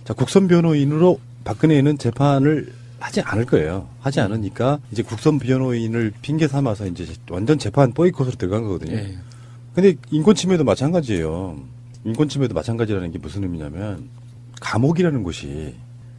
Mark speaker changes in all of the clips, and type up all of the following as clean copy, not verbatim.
Speaker 1: 자, 국선 변호인으로 박근혜는 재판을 하지 않을 거예요. 하지 않으니까 이제 국선 변호인을 핑계 삼아서 이제 완전 재판 보이콧으로 들어간 거거든요.
Speaker 2: 예.
Speaker 1: 근데 인권 침해도 마찬가지예요. 인권 침해도 마찬가지라는 게 무슨 의미냐면 감옥이라는 곳이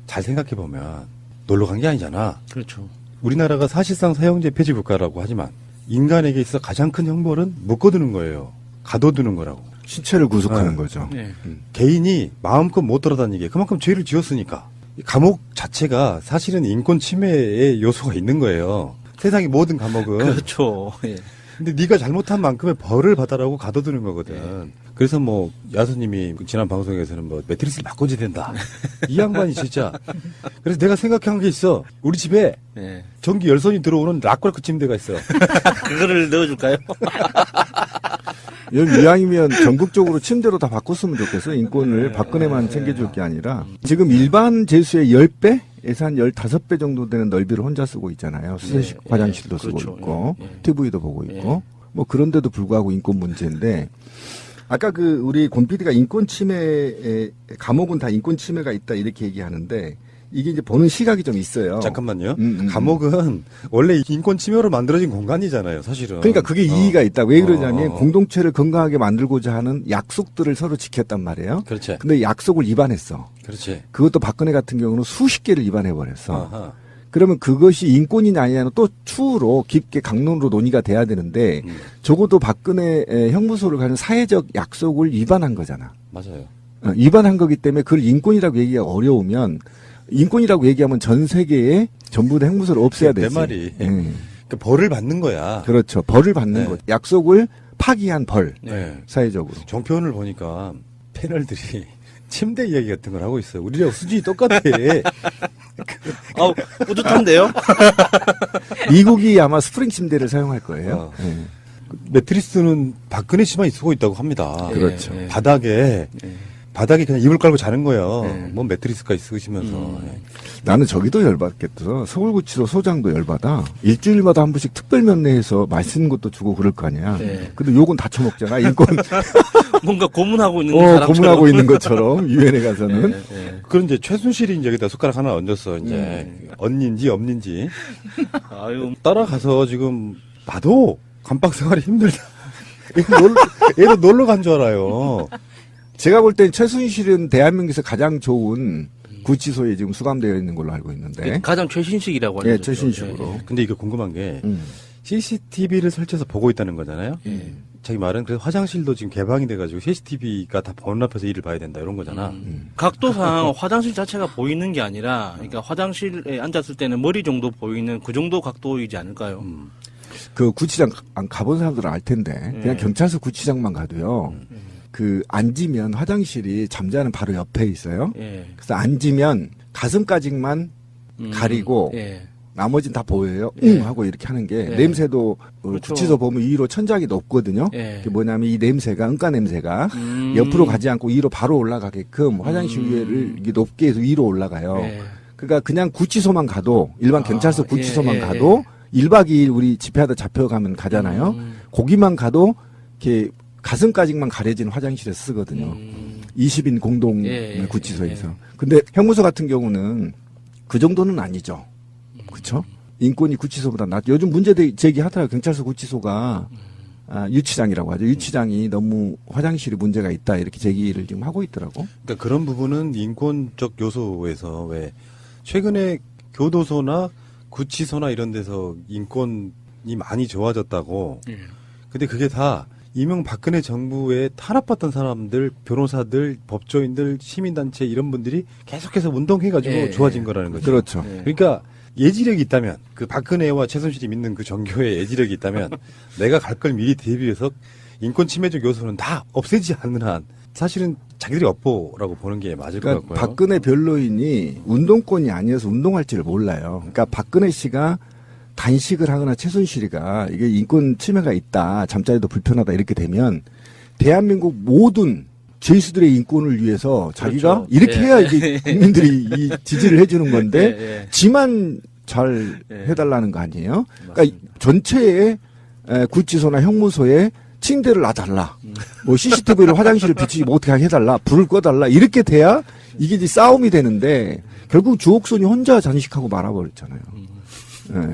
Speaker 1: 잘 생각해 보면 놀러 간 게 아니잖아.
Speaker 2: 그렇죠.
Speaker 1: 우리나라가 사실상 사형제 폐지 국가라고 하지만 인간에게 있어 가장 큰 형벌은 묶어두는 거예요. 가둬두는 거라고.
Speaker 3: 신체를 구속하는
Speaker 1: 네.
Speaker 3: 거죠.
Speaker 2: 예.
Speaker 1: 개인이 마음껏 못 돌아다니게 그만큼 죄를 지었으니까. 이 감옥 자체가 사실은 인권 침해의 요소가 있는 거예요. 세상의 모든 감옥은.
Speaker 2: 그렇죠. 예.
Speaker 1: 근데 네가 잘못한 만큼의 벌을 받아라고 가둬두는 거거든. 그래서 뭐 야수님이 지난 방송에서는 뭐 매트리스를 바꿔줘야 된다. 이 양반이 진짜. 그래서 내가 생각한 게 있어. 우리 집에
Speaker 2: 예.
Speaker 1: 전기 열선이 들어오는 락걸크 침대가 있어.
Speaker 2: 그거를 넣어줄까요?
Speaker 3: 여기 이왕이면 전국적으로 침대로 다 바꿨으면 좋겠어. 인권을 박근혜만 챙겨줄 게 아니라. 지금 일반 재수의 10배? 예산 15배 정도 되는 넓이를 혼자 쓰고 있잖아요. 수세식
Speaker 2: 예,
Speaker 3: 화장실도
Speaker 2: 예,
Speaker 3: 쓰고
Speaker 2: 그렇죠.
Speaker 3: 있고,
Speaker 2: 예, 예.
Speaker 3: TV도 보고 있고, 뭐 그런데도 불구하고 인권 문제인데, 아까 그 우리 권 PD가 인권 침해에, 감옥은 다 인권 침해가 있다 이렇게 얘기하는데, 이게 이제 보는 시각이 좀 있어요.
Speaker 1: 잠깐만요. 감옥은 원래 인권 침해로 만들어진 공간이잖아요, 사실은.
Speaker 3: 그러니까 그게 이의가 있다. 왜 그러냐면
Speaker 1: 어.
Speaker 3: 공동체를 건강하게 만들고자 하는 약속들을 서로 지켰단 말이에요.
Speaker 1: 그렇지.
Speaker 3: 근데 약속을 위반했어.
Speaker 1: 그렇지.
Speaker 3: 그것도 박근혜 같은 경우는 수십 개를 위반해버렸어.
Speaker 1: 아하.
Speaker 3: 그러면 그것이 인권이냐 아니냐는 또 추후로 깊게 강론으로 논의가 돼야 되는데 적어도 박근혜 형무소를 가는 사회적 약속을 위반한 거잖아.
Speaker 1: 맞아요.
Speaker 3: 위반한 거기 때문에 그걸 인권이라고 얘기가 어려우면 인권이라고 얘기하면 전 세계에 전부 다 형무소를 없애야
Speaker 1: 내
Speaker 3: 되지.
Speaker 1: 말이. 그 벌을 받는 거야.
Speaker 3: 그렇죠. 벌을 받는
Speaker 1: 네.
Speaker 3: 거죠. 약속을 파기한 벌.
Speaker 1: 네.
Speaker 3: 사회적으로.
Speaker 1: 종편을 보니까 패널들이 침대 이야기 같은 걸 하고 있어요. 우리랑 수준이 똑같아.
Speaker 2: 아우, 뿌듯한데요?
Speaker 3: 미국이 아마 스프링 침대를 사용할 거예요.
Speaker 1: 어.
Speaker 3: 네.
Speaker 1: 매트리스는 박근혜 씨만 쓰고 있다고 합니다.
Speaker 3: 그렇죠.
Speaker 2: 예.
Speaker 1: 바닥에 그냥 이불 깔고 자는 거예요.
Speaker 2: 네.
Speaker 1: 뭔 매트리스까지 쓰시면서. 예.
Speaker 3: 나는 저기도 열받겠어. 서울구치소 소장도 열받아. 일주일마다 한 번씩 특별면회해서 맛있는 것도 주고 그럴 거 아니야.
Speaker 2: 네.
Speaker 3: 근데 욕은 다 처먹잖아. 인권
Speaker 2: 뭔가 고문하고 있는 사람처럼.
Speaker 3: 고문하고 있는 것처럼 유엔에 가서는.
Speaker 2: 예, 예.
Speaker 1: 그런 이제 최순실이 이제 여기다 숟가락 하나 얹었어. 이제 언니인지 없는지
Speaker 2: 아유,
Speaker 1: 따라가서 지금 봐도 감방 생활이 힘들다. 얘도 놀러 간 줄 알아요.
Speaker 3: 제가 볼 땐 최순실은 대한민국에서 가장 좋은 구치소에 지금 수감되어 있는 걸로 알고 있는데.
Speaker 2: 가장 최신식이라고
Speaker 3: 예,
Speaker 2: 알려졌죠.
Speaker 3: 최신식으로.
Speaker 1: 근데 이거 궁금한 게
Speaker 3: 음.
Speaker 1: CCTV를 설치해서 보고 있다는 거잖아요.
Speaker 2: 예.
Speaker 1: 자기 말은 그래서 화장실도 지금 개방이 돼가지고 CCTV가 다 본 앞에서 일을 봐야 된다 이런 거잖아.
Speaker 2: 각도상 화장실 자체가 보이는 게 아니라, 그러니까 화장실에 앉았을 때는 머리 정도 보이는 그 정도 각도이지 않을까요?
Speaker 3: 그 구치장 안 가본 사람들은 알 텐데. 그냥
Speaker 2: 예.
Speaker 3: 경찰서 구치장만 가도요. 그 앉으면 화장실이 잠자는 바로 옆에 있어요.
Speaker 2: 예.
Speaker 3: 그래서 앉으면 가슴까지만 가리고
Speaker 2: 예.
Speaker 3: 나머지는 다 보여요.
Speaker 2: 예.
Speaker 3: 하고 이렇게 하는 게
Speaker 2: 예.
Speaker 3: 냄새도
Speaker 2: 그렇죠.
Speaker 3: 구치소 보면 위로 천장이 높거든요.
Speaker 2: 예.
Speaker 3: 그게 뭐냐면 이 냄새가 응가 냄새가 옆으로 가지 않고 위로 바로 올라가게끔 화장실 위를 이게 높게 해서 위로 올라가요.
Speaker 2: 예.
Speaker 3: 그러니까 그냥 구치소만 가도 일반 경찰서
Speaker 2: 예,
Speaker 3: 구치소만
Speaker 2: 예,
Speaker 3: 가도 1박 2일 우리 집회하다 잡혀가면 가잖아요. 거기만 가도 이렇게 가슴까지만 가려진 화장실에서 쓰거든요. 20인 공동
Speaker 2: 예, 예,
Speaker 3: 구치소에서.
Speaker 2: 예.
Speaker 3: 근데 형무소 같은 경우는 그 정도는 아니죠. 그렇죠? 인권이 구치소보다 낫. 요즘 문제 제기하더라고요. 경찰서 구치소가 유치장이라고 하죠. 유치장이 너무 화장실이 문제가 있다 이렇게 제기를 지금 하고 있더라고.
Speaker 1: 그러니까 그런 부분은 인권적 요소에서 왜 최근에 교도소나 구치소나 이런 데서 인권이 많이 좋아졌다고.
Speaker 2: 예.
Speaker 1: 근데 그게 다 이명박근혜 정부에 탄압받던 사람들, 변호사들, 법조인들, 시민단체 이런 분들이 계속해서 운동해가지고
Speaker 2: 예,
Speaker 1: 좋아진
Speaker 2: 예.
Speaker 1: 거라는 거죠.
Speaker 3: 그렇죠.
Speaker 2: 예.
Speaker 1: 그러니까 예지력이 있다면 그 박근혜와 최순실이 믿는 그 종교에 예지력이 있다면 내가 갈 걸 미리 대비해서 인권 침해적 요소는 다 없애지 않는 한 사실은 자기들이 업보라고 보는 게 맞을 것
Speaker 3: 그러니까
Speaker 1: 같고요.
Speaker 3: 박근혜 변로인이 운동권이 아니어서 운동할지를 몰라요. 그러니까 박근혜 씨가 단식을 하거나 최순실이가 이게 인권 침해가 있다, 잠자리도 불편하다 이렇게 되면 대한민국 모든 죄수들의 인권을 위해서 자기가
Speaker 2: 그렇죠.
Speaker 3: 이렇게
Speaker 2: 예.
Speaker 3: 해야 이게 국민들이 이 지지를 해주는 건데
Speaker 2: 예, 예.
Speaker 3: 지만 잘
Speaker 2: 예.
Speaker 3: 해달라는 거 아니에요?
Speaker 2: 맞습니다.
Speaker 3: 그러니까 전체의 구치소나 형무소에 침대를 놔달라. 뭐 CCTV를 화장실을 비치지 못하게 해달라. 불을 꺼달라. 이렇게 돼야 이게 이제 싸움이 되는데 결국 주옥순이 혼자 장식하고 말아버렸잖아요. 네.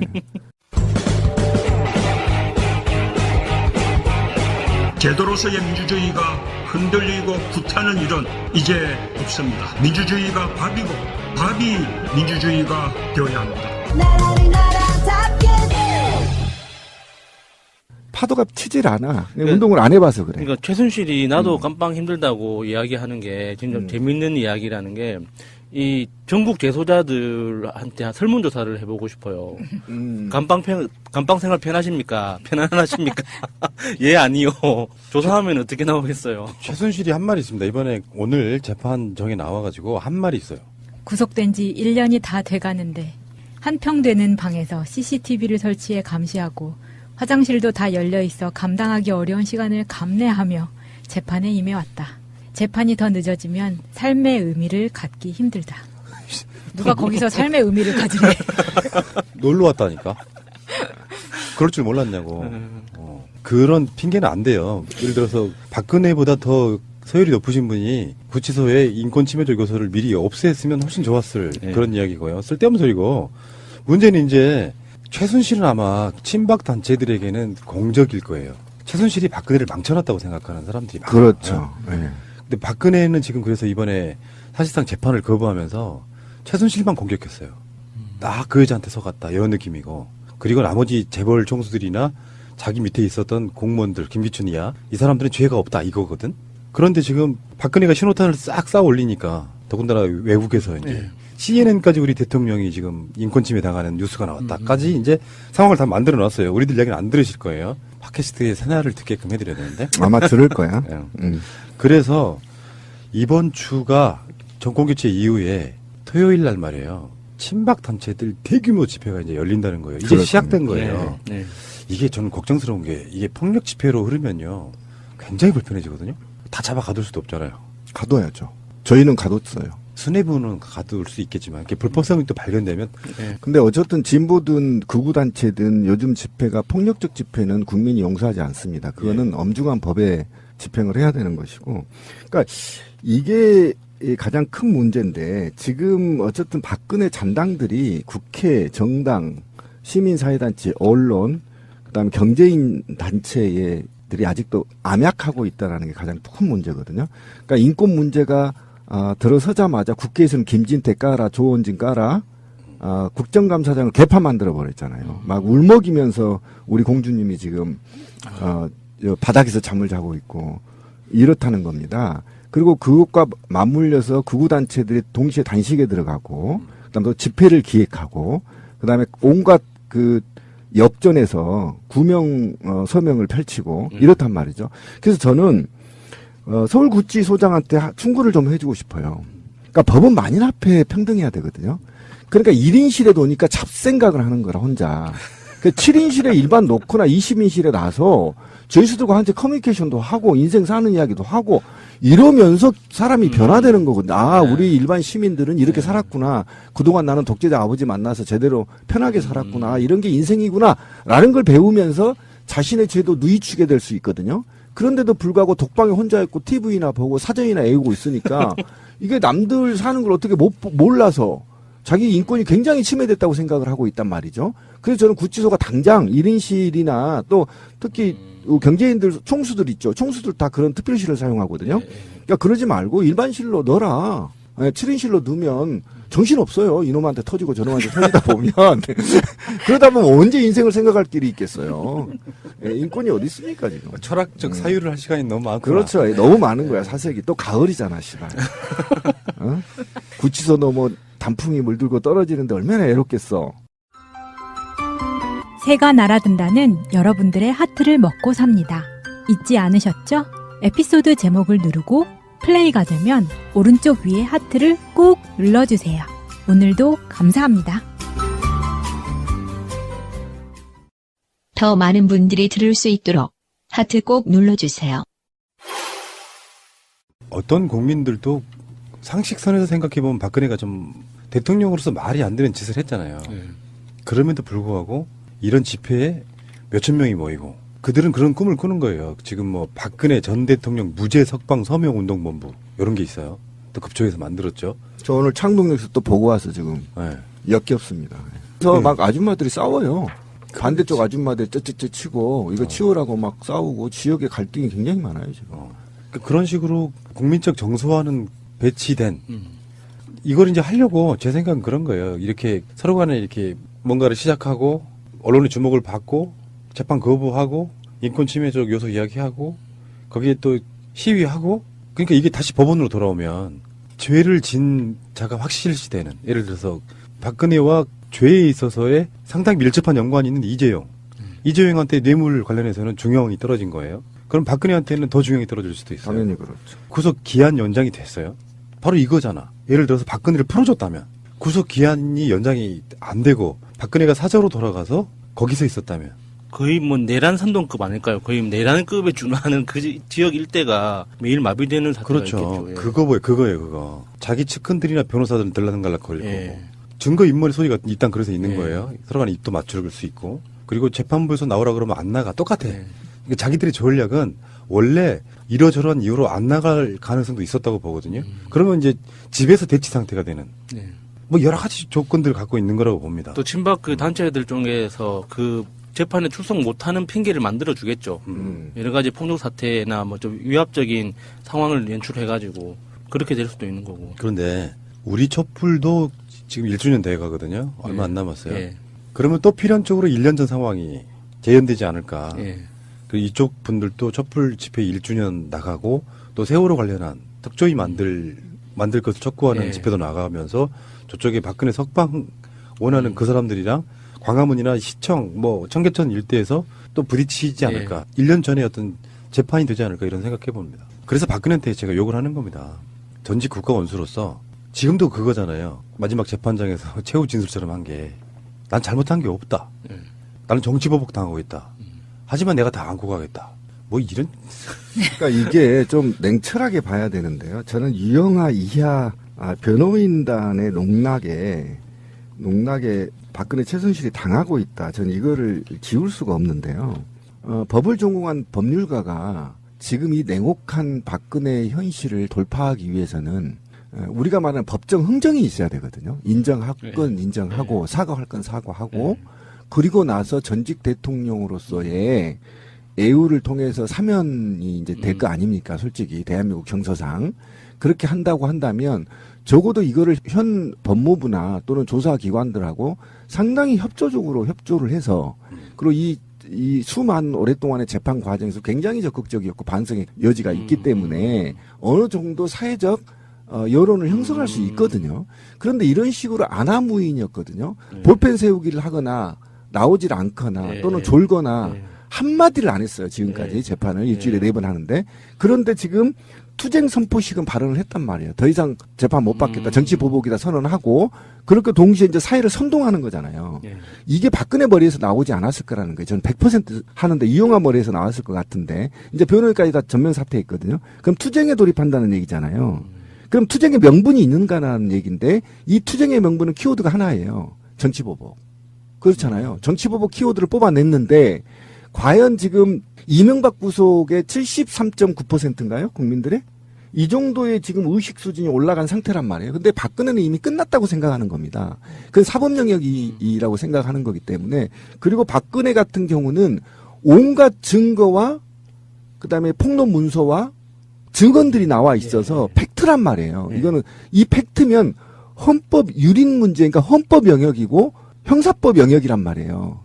Speaker 4: 제도로서의 민주주의가 흔들리고 구타는 일은 이제 없습니다. 민주주의가 밥이고 밥이 민주주의가 되어야 합니다.
Speaker 3: 파도가 치질 않아. 운동을 안 해봐서 그래.
Speaker 2: 그러니까 최순실이 나도 깜빵 힘들다고 이야기하는 게 진짜 재밌는 이야기라는 게 이 전국 재소자들한테 설문조사를 해보고 싶어요. 감방 생활 편하십니까? 편안하십니까? 예, 아니요. 조사하면 어떻게 나오겠어요?
Speaker 1: 최순실이 한 말이 있습니다. 이번에 오늘 재판정에 나와가지고 한 말이 있어요.
Speaker 5: 구속된 지 1년이 다 돼가는데 한 평 되는 방에서 CCTV를 설치해 감시하고 화장실도 다 열려 있어 감당하기 어려운 시간을 감내하며 재판에 임해왔다. 재판이 더 늦어지면 삶의 의미를 갖기 힘들다. 누가 거기서 삶의 의미를 가지래.
Speaker 1: 놀러 왔다니까. 그럴 줄 몰랐냐고. 그런 핑계는 안 돼요. 예를 들어서 박근혜보다 더 서열이 높으신 분이 구치소에 인권침해적 요소를 미리 없앴으면 훨씬 좋았을 그런 이야기고요. 쓸데없는 소리고. 문제는 이제 최순실은 아마 친박 단체들에게는 공적일 거예요. 최순실이 박근혜를 망쳐놨다고 생각하는 사람들이 많아요.
Speaker 3: 그렇죠. 네.
Speaker 1: 근데 박근혜는 지금 그래서 이번에 사실상 재판을 거부하면서 최순실만 공격했어요. 나 그 여자한테 속았다. 이런 느낌이고. 그리고 나머지 재벌 총수들이나 자기 밑에 있었던 공무원들, 김기춘이야. 이 사람들은 죄가 없다. 이거거든. 그런데 지금 박근혜가 신호탄을 싹 쌓아 올리니까 더군다나 외국에서 이제 CNN까지 우리 대통령이 지금 인권침해 당하는 뉴스가 나왔다까지 이제 상황을 다 만들어 놨어요. 우리들 이야기는 안 들으실 거예요. 팟캐스트의 새날을 듣게끔 해드려야 되는데.
Speaker 3: 아마 들을 거야.
Speaker 1: 네. 그래서 이번 주가 정권교체 이후에 토요일 날 말이에요. 친박 단체들 대규모 집회가 이제 열린다는 거예요. 이제
Speaker 3: 그렇군요.
Speaker 1: 시작된 거예요.
Speaker 2: 네.
Speaker 1: 이게 저는 걱정스러운 게 이게 폭력 집회로 흐르면요. 굉장히 불편해지거든요. 다 잡아 가둘 수도 없잖아요.
Speaker 3: 가둬야죠. 저희는 가뒀어요.
Speaker 1: 수뇌부는 가둘 수 있겠지만 이렇게 불법성이 또 발견되면
Speaker 3: 근데 어쨌든 진보든 극우단체든 요즘 집회가 폭력적 집회는 국민이 용서하지 않습니다. 그거는 엄중한 법에 집행을 해야 되는 것이고. 그러니까 이게 가장 큰 문제인데 지금 어쨌든 박근혜 잔당들이 국회, 정당, 시민사회단체, 언론, 그다음에 경제인 단체들이 아직도 암약하고 있다는 게 가장 큰 문제거든요. 그러니까 인권 문제가 들어서자마자 국회에서는 김진태 까라, 조원진 까라, 국정감사장을 개파 만들어 버렸잖아요. 막 울먹이면서 우리 공주님이 지금 바닥에서 잠을 자고 있고 이렇다는 겁니다. 그리고 그것과 맞물려서 극우단체들이 동시에 단식에 들어가고, 그다음에 또 집회를 기획하고, 그다음에 온갖 그 역전에서 구명 서명을 펼치고 이렇단 말이죠. 그래서 저는 서울구치소장한테 충고를 좀 해주고 싶어요. 그러니까 법은 만인 앞에 평등해야 되거든요. 그러니까 1인실에 놓으니까 잡생각을 하는 거라 혼자. 그 7인실에 일반 놓거나 20인실에 나서 저희들과 한테 커뮤니케이션도 하고 인생 사는 이야기도 하고 이러면서 사람이 변화되는 거거든요. 우리 일반 시민들은 이렇게 살았구나. 그동안 나는 독재자 아버지 만나서 제대로 편하게 살았구나. 이런 게 인생이구나. 라는 걸 배우면서 자신의 죄도 누이치게 될 수 있거든요. 그런데도 불구하고 독방에 혼자 있고 TV나 보고 사전이나 애우고 있으니까 이게 남들 사는 걸 어떻게 몰라서 자기 인권이 굉장히 침해됐다고 생각을 하고 있단 말이죠. 그래서 저는 구치소가 당장 1인실이나 또 특히 경제인들, 총수들 있죠. 총수들 다 그런 특별실을 사용하거든요. 그러니까 그러지 말고 일반실로 넣어라. 7인실로 넣으면 정신없어요. 이놈한테 터지고 저놈한테 터지다 보면. 그러다 보면 언제 인생을 생각할 길이 있겠어요. 인권이 어디 있습니까, 지금.
Speaker 1: 철학적 사유를 할 시간이 너무 많구나.
Speaker 3: 그렇죠. 너무 많은 거야, 사색이. 또 가을이잖아, 씨발. 구치소 뭐 단풍이 물들고 떨어지는데 얼마나 애롭겠어.
Speaker 5: 새가 날아든다는 여러분들의 하트를 먹고 삽니다. 잊지 않으셨죠? 에피소드 제목을 누르고 플레이가 되면 오른쪽 위에 하트를 꼭 눌러주세요. 오늘도 감사합니다.
Speaker 6: 더 많은 분들이 들을 수 있도록 하트 꼭 눌러주세요.
Speaker 1: 어떤 국민들도 상식선에서 생각해보면 박근혜가 좀 대통령으로서 말이 안 되는 짓을 했잖아요. 그럼에도 불구하고 이런 집회에 몇천 명이 모이고 그들은 그런 꿈을 꾸는 거예요. 지금 뭐 박근혜 전 대통령 무죄 석방 서명 운동본부 이런 게 있어요. 또 급조해서 만들었죠.
Speaker 3: 저 오늘 창동역에서 또 보고 와서 지금
Speaker 1: 네.
Speaker 3: 역겹습니다. 그래서 막 아줌마들이 싸워요. 반대쪽 아줌마들 쩌쩌쩌 치고 이거 치우라고 막 싸우고 지역의 갈등이 굉장히 많아요 지금.
Speaker 1: 그런 식으로 국민적 정서와는 배치된 이걸 이제 하려고 제 생각은 그런 거예요. 이렇게 서로 간에 이렇게 뭔가를 시작하고 언론의 주목을 받고 재판 거부하고 인권 침해적 요소 이야기하고 거기에 또 시위하고 그러니까 이게 다시 법원으로 돌아오면 죄를 진 자가 확실시되는 예를 들어서 박근혜와 죄에 있어서의 상당히 밀접한 연관이 있는 이재용. 이재용한테 뇌물 관련해서는 중형이 떨어진 거예요. 그럼 박근혜한테는 더 중형이 떨어질 수도 있어요.
Speaker 3: 당연히 그렇죠.
Speaker 1: 구속 기한 연장이 됐어요. 바로 이거잖아. 예를 들어서 박근혜를 풀어줬다면 구속 기한이 연장이 안 되고 박근혜가 사저로 돌아가서 거기서 있었다면
Speaker 2: 거의 뭐 내란 선동급 아닐까요? 거의 내란급에 준하는 그 지역 일대가 매일 마비되는 사태가
Speaker 1: 그렇죠.
Speaker 2: 있겠죠. 예.
Speaker 1: 그거예요, 그거. 자기 측근들이나 변호사들은 들락날락거릴
Speaker 2: 예.
Speaker 1: 거고. 증거 인멸의 소리가 일단 그래서 있는
Speaker 2: 예.
Speaker 1: 거예요. 서로 간에 입도 맞출 수 있고. 그리고 재판부에서 나오라 그러면 안 나가. 똑같아.
Speaker 2: 예.
Speaker 1: 그러니까 자기들의 전략은 원래 이러저러한 이유로 안 나갈 가능성도 있었다고 보거든요. 그러면 이제 집에서 대치 상태가 되는.
Speaker 2: 예.
Speaker 1: 뭐 여러 가지 조건들을 갖고 있는 거라고 봅니다.
Speaker 2: 또 친박 그 단체들 쪽에서 그 재판에 출석 못하는 핑계를 만들어 주겠죠. 여러 가지 폭력 사태나 뭐 좀 위압적인 상황을 연출해가지고 그렇게 될 수도 있는 거고.
Speaker 1: 그런데 우리 촛불도 지금 1주년 돼 가거든요. 얼마
Speaker 2: 예.
Speaker 1: 안 남았어요.
Speaker 2: 예.
Speaker 1: 그러면 또 필연적으로 1년 전 상황이 재현되지 않을까.
Speaker 2: 예.
Speaker 1: 그 이쪽 분들도 촛불 집회 1주년 나가고 또 세월호 관련한 특조위 만들 것을 촉구하는
Speaker 2: 예.
Speaker 1: 집회도 나가면서 저쪽에 박근혜 석방 원하는 그 사람들이랑 광화문이나 시청 뭐 청계천 일대에서 또 부딪히지 않을까. 1년 전에 어떤 재판이 되지 않을까 이런 생각해 봅니다. 그래서 박근혜한테 제가 욕을 하는 겁니다. 전직 국가 원수로서 지금도 그거잖아요. 마지막 재판장에서 최후 진술처럼 한 게 난 잘못한 게 없다. 나는 정치보복 당하고 있다. 하지만 내가 다 안고 가겠다. 뭐 이런
Speaker 3: 그러니까 이게 좀 냉철하게 봐야 되는데요. 저는 유영하 이하 변호인단의 농락에 박근혜 최순실이 당하고 있다. 저는 이거를 지울 수가 없는데요. 법을 전공한 법률가가 지금 이 냉혹한 박근혜 현실을 돌파하기 위해서는 우리가 말하는 법정 흥정이 있어야 되거든요. 인정할 건 인정하고 사과할 건 사과하고 그리고 나서 전직 대통령으로서의 애우를 통해서 사면이 이제 될 거 아닙니까? 솔직히 대한민국 정서상 그렇게 한다고 한다면 적어도 이거를 현 법무부나 또는 조사기관들하고 상당히 협조를 해서 그리고 이 수많은 오랫동안의 재판 과정에서 굉장히 적극적이었고 반성의 여지가 있기 때문에 어느 정도 사회적 여론을 형성할 수 있거든요. 그런데 이런 식으로 안하무인이었거든요. 볼펜 세우기를 하거나 나오질 않거나 또는 졸거나 한마디를 안 했어요. 지금까지 재판을 일주일에 4번 하는데. 그런데 지금 투쟁 선포식은 발언을 했단 말이에요. 더 이상 재판 못 받겠다. 정치 보복이다 선언하고 그렇게 동시에 이제 사회를 선동하는 거잖아요. 이게 박근혜 머리에서 나오지 않았을 거라는 거예요. 저는 100% 하는데 이용화 머리에서 나왔을 것 같은데 이제 변호인까지 다 전면 사퇴했거든요. 그럼 투쟁에 돌입한다는 얘기잖아요. 그럼 투쟁의 명분이 있는가라는 얘기인데 이 투쟁의 명분은 키워드가 하나예요. 정치 보복. 그렇잖아요. 정치 보복 키워드를 뽑아냈는데 과연 지금 이명박 구속의 73.9%인가요? 국민들의? 이 정도의 지금 의식 수준이 올라간 상태란 말이에요. 근데 박근혜는 이미 끝났다고 생각하는 겁니다. 그건 사법 영역이라고 생각하는 거기 때문에 그리고 박근혜 같은 경우는 온갖 증거와 그다음에 폭로 문서와 증언들이 나와 있어서 팩트란 말이에요. 이거는 이 팩트면 헌법 유린 문제, 그러니까 헌법 영역이고 형사법 영역이란 말이에요.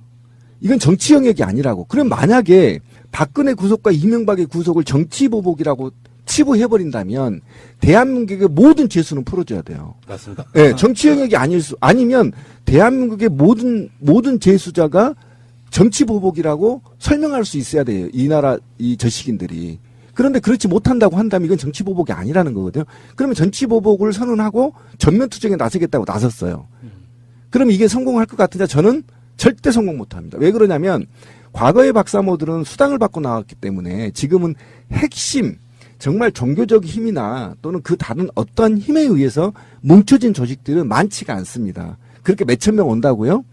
Speaker 3: 이건 정치 영역이 아니라고. 그럼 만약에 박근혜 구속과 이명박의 구속을 정치 보복이라고 치부해버린다면 대한민국의 모든 죄수는 풀어줘야 돼요.
Speaker 1: 맞습니다.
Speaker 3: 네, 정치 영역이 아니면 대한민국의 모든 죄수자가 정치 보복이라고 설명할 수 있어야 돼요. 이 나라 이 저식인들이. 그런데 그렇지 못한다고 한다면 이건 정치 보복이 아니라는 거거든요. 그러면 정치 보복을 선언하고 전면 투쟁에 나서겠다고 나섰어요. 그럼 이게 성공할 것 같은데 저는 절대 성공 못합니다. 왜 그러냐면 과거의 박사모들은 수당을 받고 나왔기 때문에 지금은 핵심 정말 종교적 힘이나 또는 그 다른 어떠한 힘에 의해서 뭉쳐진 조직들은 많지가 않습니다. 그렇게 몇천 명 온다고요?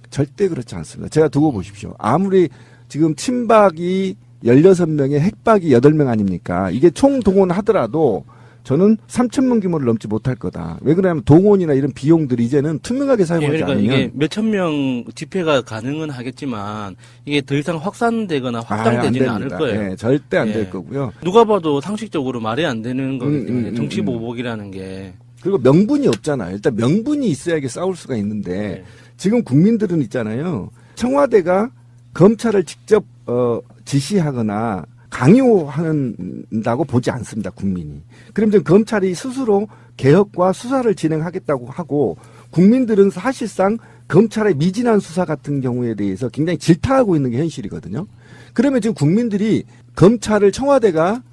Speaker 3: 절대 그렇지 않습니다. 제가 두고 보십시오. 아무리 지금 친박이 16명에 핵박이 8명 아닙니까? 이게 총 동원하더라도 저는 3,000명 규모를 넘지 못할 거다. 왜 그러냐면 동원이나 이런 비용들이 이제는 투명하게 사용하지
Speaker 2: 그러니까
Speaker 3: 않으면
Speaker 2: 이게 몇천 명 집회가 가능은 하겠지만 이게 더 이상 확산되거나 확장되지는
Speaker 3: 안
Speaker 2: 않을
Speaker 3: 됩니다.
Speaker 2: 거예요.
Speaker 3: 예, 절대 안
Speaker 2: 예.
Speaker 3: 될 거고요.
Speaker 2: 누가 봐도 상식적으로 말이 안 되는 거기 때문에 정치
Speaker 3: 음.
Speaker 2: 보복이라는 게.
Speaker 3: 그리고 명분이 없잖아요. 일단 명분이 있어야 이게 싸울 수가 있는데
Speaker 2: 네.
Speaker 3: 지금 국민들은 있잖아요. 청와대가 검찰을 직접 지시하거나 강요한다고 보지 않습니다. 국민이. 그럼 이제 검찰이 스스로 개혁과 수사를 진행하겠다고 하고 국민들은 사실상 검찰의 미진한 수사 같은 경우에 대해서 굉장히 질타하고 있는 게 현실이거든요. 그러면 지금 국민들이 검찰을 청와대가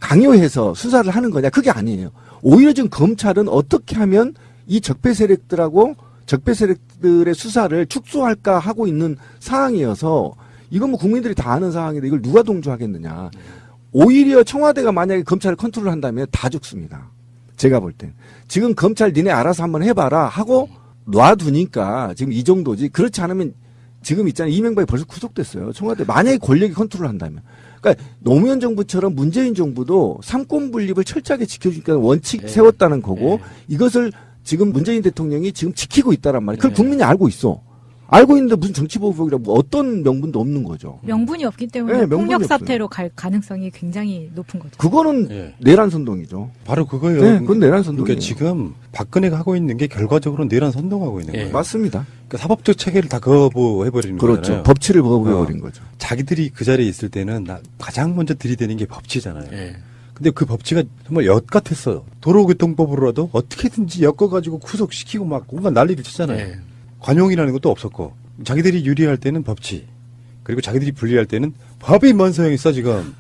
Speaker 3: 강요해서 수사를 하는 거냐? 그게 아니에요. 오히려 지금 검찰은 어떻게 하면 이 적폐 세력들하고 적폐 세력들의 수사를 축소할까 하고 있는 상황이어서 이건 뭐 국민들이 다 아는 상황인데 이걸 누가 동조하겠느냐. 오히려 청와대가 만약에 검찰을 컨트롤한다면 다 죽습니다. 제가 볼 땐. 지금 검찰 니네 알아서 한번 해봐라 하고 놔두니까 지금 이 정도지. 그렇지 않으면 지금 있잖아요. 이명박이 벌써 구속됐어요. 청와대 만약에 권력이 컨트롤한다면. 그러니까 노무현 정부처럼 문재인 정부도 삼권 분립을 철저하게 지켜주니까 원칙 세웠다는 거고 이것을 지금 문재인 대통령이 지금 지키고 있다란 말이에요. 그걸 국민이 알고 있어. 알고 있는데 무슨 정치보복이라 뭐 어떤 명분도 없는 거죠.
Speaker 5: 명분이 없기 때문에
Speaker 3: 네, 명분이
Speaker 5: 폭력
Speaker 3: 없어요.
Speaker 5: 사태로 갈 가능성이 굉장히 높은 거죠.
Speaker 3: 그거는
Speaker 1: 예.
Speaker 3: 내란 선동이죠.
Speaker 1: 바로 그거예요.
Speaker 3: 네, 그건 내란 선동이에요.
Speaker 1: 그러니까 지금 박근혜가 하고 있는 게 결과적으로 내란 선동하고 있는 거예요.
Speaker 3: 맞습니다.
Speaker 1: 그러니까 사법적 체계를 다 거부해버리는
Speaker 3: 그렇죠.
Speaker 1: 거잖아요.
Speaker 3: 법치를 거부해버린 거죠.
Speaker 1: 자기들이 그 자리에 있을 때는 가장 먼저 들이대는 게 법치잖아요.
Speaker 2: 예.
Speaker 1: 근데 그 법치가 정말 엿 같았어요. 도로교통법으로라도 어떻게든지 엮어가지고 구속시키고 막 온갖 난리를 쳤잖아요.
Speaker 2: 예.
Speaker 1: 관용이라는 것도 없었고 자기들이 유리할 때는 법치 그리고 자기들이 불리할 때는 법이 뭔 소용이 있어 지금.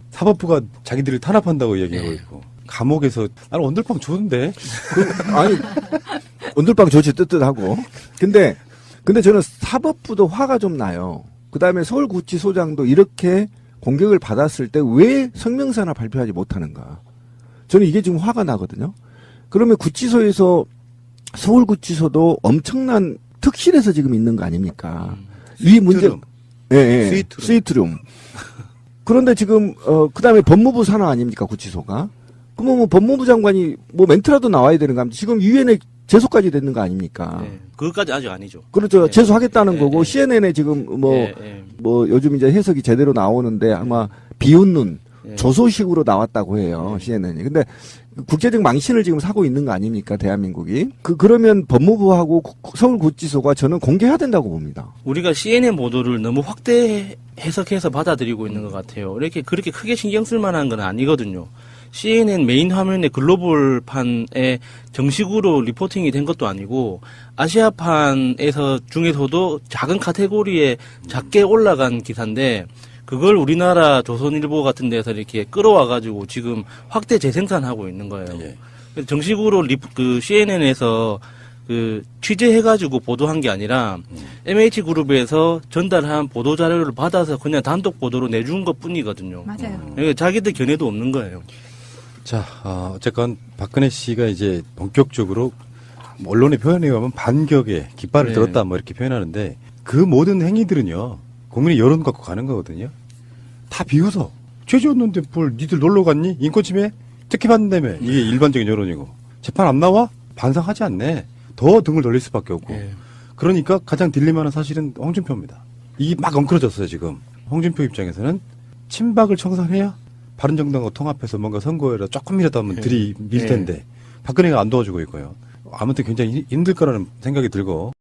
Speaker 1: 사법부가 자기들을 탄압한다고 얘기하고 있고 감옥에서 나는 온돌빵 좋은데
Speaker 3: 아니, 온돌빵 좋지, 뜨뜻하고. 근데 저는 사법부도 화가 좀 나요. 그 다음에 서울구치소장도 이렇게 공격을 받았을 때 왜 성명서나 발표하지 못하는가. 저는 이게 지금 화가 나거든요. 그러면 구치소에서, 서울구치소도 엄청난 특실에서 지금 있는 거 아닙니까? 이 문제.
Speaker 1: 스위트룸.
Speaker 3: 예, 예.
Speaker 1: 스위트룸.
Speaker 3: 스위트룸. 그런데 지금, 그 다음에 법무부 산하 아닙니까, 구치소가? 그러면 뭐 법무부 장관이 뭐 멘트라도 나와야 되는 거 아닙니까? 지금 유엔에 제소까지 됐는 거 아닙니까?
Speaker 2: 예. 그것까지 아직 아니죠.
Speaker 3: 그렇죠.
Speaker 2: 예.
Speaker 3: 제소하겠다는
Speaker 2: 예,
Speaker 3: 거고,
Speaker 2: 예.
Speaker 3: CNN에 지금 뭐,
Speaker 2: 예, 예.
Speaker 3: 뭐 요즘 이제 해석이 제대로 나오는데 아마 비웃는
Speaker 2: 예.
Speaker 3: 조소식으로 나왔다고 해요. CNN이. 근데 국제적 망신을 지금 사고 있는 거 아닙니까? 대한민국이. 그러면 법무부하고 서울구치소가 저는 공개해야 된다고 봅니다. 우리가
Speaker 2: CNN 보도를 너무 확대 해석해서 받아들이고 있는 것 같아요. 이렇게 그렇게 크게 신경 쓸 만한 건 아니거든요. CNN 메인 화면에 글로벌판에 정식으로 리포팅이 된 것도 아니고 아시아판에서 중에서도 작은 카테고리에 작게 올라간 기사인데 그걸 우리나라 조선일보 같은 데서 이렇게 끌어와가지고 지금 확대 재생산하고 있는 거예요.
Speaker 1: 예.
Speaker 2: 그래서 정식으로 그 CNN에서 그 취재해가지고 보도한 게 아니라 MH그룹에서 전달한 보도 자료를 받아서 그냥 단독 보도로 내준 것 뿐이거든요.
Speaker 5: 맞아요.
Speaker 2: 그러니까 자기들 견해도 없는 거예요.
Speaker 1: 자, 어쨌건 박근혜 씨가 이제 본격적으로 언론의 표현에 의하면 반격에 깃발을
Speaker 2: 네.
Speaker 1: 들었다 뭐 이렇게 표현하는데 그 모든 행위들은요 국민의 여론 갖고 가는 거거든요. 다 비웃어. 죄지었는데 뭘 니들 놀러 갔니? 인권침해? 특혜 받는다며. 이게 일반적인 여론이고. 재판 안 나와? 반성하지 않네. 더 등을 돌릴 수밖에 없고.
Speaker 2: 예.
Speaker 1: 그러니까 가장 딜레마는 사실은 홍준표입니다. 이게 막 엉클어졌어요 지금. 홍준표 입장에서는 친박을 청산해야 바른정당과 통합해서 뭔가 선거에라 조금이라도 한번 들이밀 텐데 박근혜가 안 도와주고 있고요. 아무튼 굉장히 힘들 거라는 생각이 들고